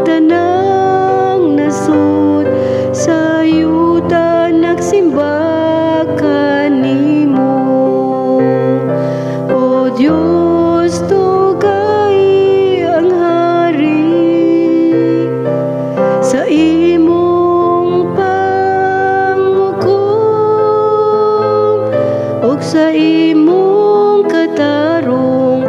tanang nasud sa yuta nagsimba kanimo. O Diyos, tugay ang hari sa imong panghukom ug sa imong katarong.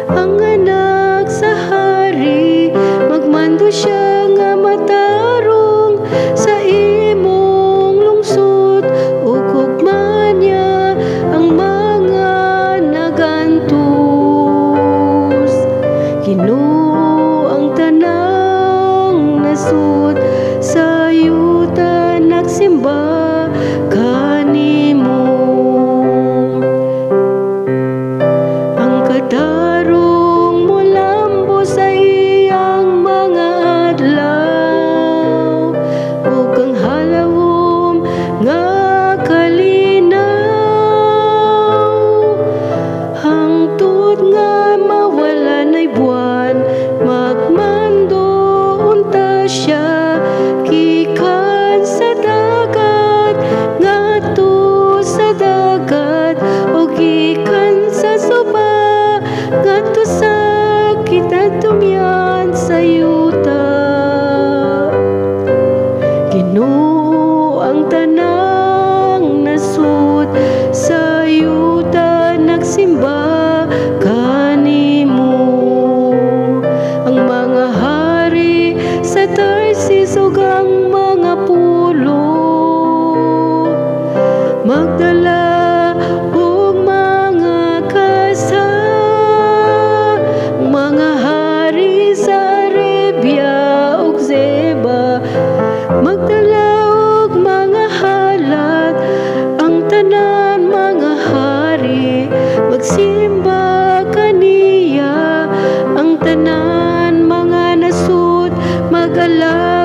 Ang anak sa hari magmando siya nga matarong sa imong lungsod ug hukman niya ang mga nagantos. Ginoo, ang tanang nasud sa yuta nagsimba kanimo. Ang katarong molambo sa iyang mga adlaw ug ang halawom nga kalinaw. Hangtod nga mawalan ay buwan, magmando unta siya gikan sa dagat ngadto sa dagat o gikan sa suba ngadto sa kinatumyan sa yuta. Ginoo, ang tanang nasud sa yuta nagsimba kanimo. Ang mga hari sa Tarsis ug ang mga pulo magdala og mga kasa. Mga hari sa Arabia ug Zeba magdala og mga halat. Ang tanan mga hari magsimba kaniya. Ang tanan mga nasud mag-alay